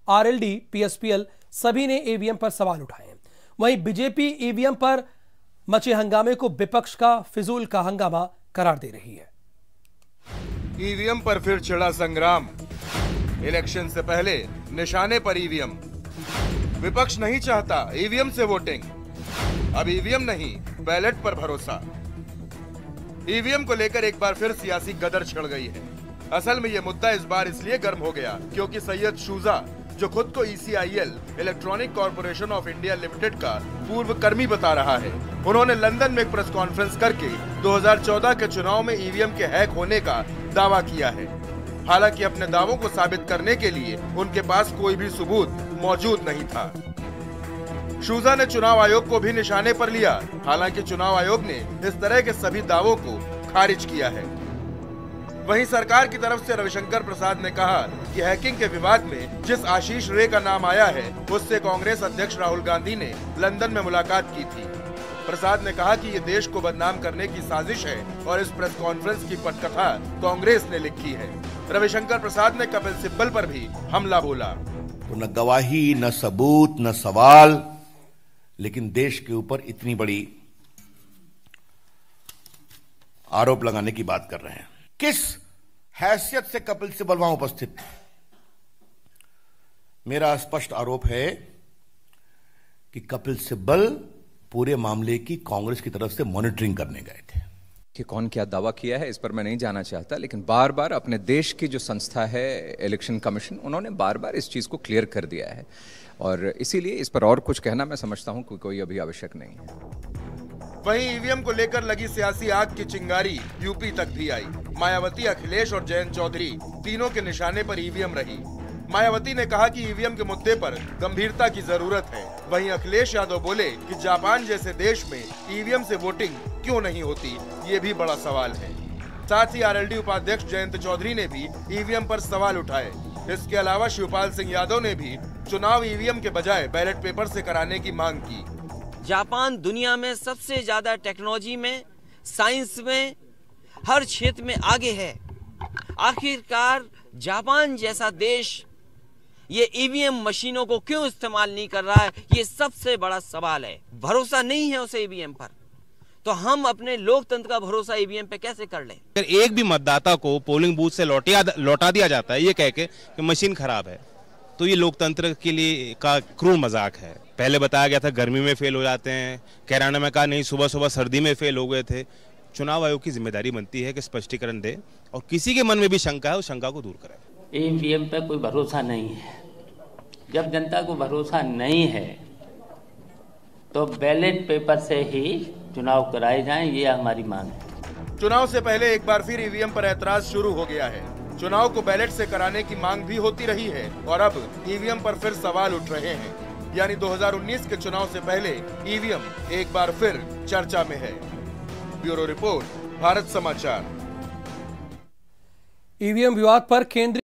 RLD, पीएसपीएल सभी ने EVM पर सवाल उठाए हैं। वहीं बीजेपी ईवीएम पर मचे हंगामे को विपक्ष का फिजूल का हंगामा करार दे रही है। ईवीएम पर फिर छिड़ा संग्राम। इलेक्शन से पहले निशाने पर ईवीएम। विपक्ष नहीं चाहता ईवीएम से वोटिंग। अब ईवीएम नहीं, बैलेट पर भरोसा। ईवीएम को लेकर एक बार फिर सियासी गदर छिड़ गई है। असल में ये मुद्दा इस बार इसलिए गर्म हो गया क्योंकि सैयद शूजा, जो खुद को ECIL electronic corporation of India limited का पूर्व कर्मी बता रहा है, उन्होंने लंदन में एक प्रेस कॉन्फ्रेंस करके 2014 के चुनाव में ईवीएम के हैक होने का दावा किया है। हालांकि अपने दावों को साबित करने के लिए उनके पास कोई भी सबूत मौजूद नहीं था। शूजा ने चुनाव आयोग को भी निशाने पर लिया। हालांकि चुनाव आयोग ने इस तरह के सभी दावों को खारिज किया है। वहीं सरकार की तरफ से रविशंकर प्रसाद ने कहा कि हैकिंग के विवाद में जिस आशीष रे का नाम आया है, उससे कांग्रेस अध्यक्ष राहुल गांधी ने लंदन में मुलाकात की थी। प्रसाद ने कहा कि ये देश को बदनाम करने की साजिश है और इस प्रेस कॉन्फ्रेंस की पटकथा कांग्रेस ने लिखी है। रविशंकर प्रसाद ने कपिल सिब्बल पर भी हमला बोला। तो न गवाही, न सबूत, न सवाल, लेकिन देश के ऊपर इतनी बड़ी आरोप लगाने की बात कर रहे हैं। किस हैसियत से कपिल सिब्बल वहां उपस्थित थे? मेरा स्पष्ट आरोप है कि कपिल सिब्बल पूरे मामले की कांग्रेस की तरफ से मॉनिटरिंग करने गए थे। कि कौन क्या दावा किया है इस पर मैं नहीं जाना चाहता, लेकिन बार बार अपने देश की जो संस्था है इलेक्शन कमीशन, उन्होंने बार बार इस चीज़ को क्लियर कर दिया है और इसीलिए इस पर और कुछ कहना मैं समझता हूं कि कोई अभी आवश्यक नहीं है। वहीं ईवीएम को लेकर लगी सियासी आग की चिंगारी यूपी तक भी आई। मायावती, अखिलेश और जयंत चौधरी तीनों के निशाने पर ईवीएम रही। मायावती ने कहा कि ईवीएम के मुद्दे पर गंभीरता की जरूरत है। वहीं अखिलेश यादव बोले कि जापान जैसे देश में ईवीएम से वोटिंग क्यों नहीं होती, ये भी बड़ा सवाल है। साथ ही आरएलडी उपाध्यक्ष जयंत चौधरी ने भी ईवीएम पर सवाल उठाए। इसके अलावा शिवपाल सिंह यादव ने भी चुनाव ईवीएम के बजाय बैलेट पेपर से कराने की मांग की। जापान दुनिया में सबसे ज्यादा टेक्नोलॉजी में, साइंस में, हर क्षेत्र में आगे है। आखिरकार जापान जैसा देश ये ईवीएम मशीनों को क्यों इस्तेमाल नहीं कर रहा है, ये सबसे बड़ा सवाल है। भरोसा नहीं है उसे ईवीएम पर, तो हम अपने लोकतंत्र का भरोसा ईवीएम पे कैसे कर लें? अगर एक भी मतदाता को पोलिंग बूथ से लौटा दिया जाता है ये कह के कि मशीन खराब है, तो ये लोकतंत्र के लिए का क्रूर मजाक है। पहले बताया गया था गर्मी में फेल हो जाते हैं, कैराना में कहा नहीं, सुबह सुबह सर्दी में फेल हो गए थे। चुनाव आयोग की जिम्मेदारी बनती है कि स्पष्टीकरण दे और किसी के मन में भी शंका है उस शंका को दूर करे। ईवीएम पे कोई भरोसा नहीं है। जब जनता को भरोसा नहीं है तो बैलेट पेपर से ही चुनाव कराए जाएं, ये हमारी मांग है। चुनाव से पहले एक बार फिर ईवीएम पर ऐतराज शुरू हो गया है। चुनाव को बैलेट से कराने की मांग भी होती रही है और अब ईवीएम पर फिर सवाल उठ रहे हैं। यानी 2019 के चुनाव से पहले ईवीएम एक बार फिर चर्चा में है। ब्यूरो रिपोर्ट, भारत समाचार। ईवीएम विवाद पर केंद्रीय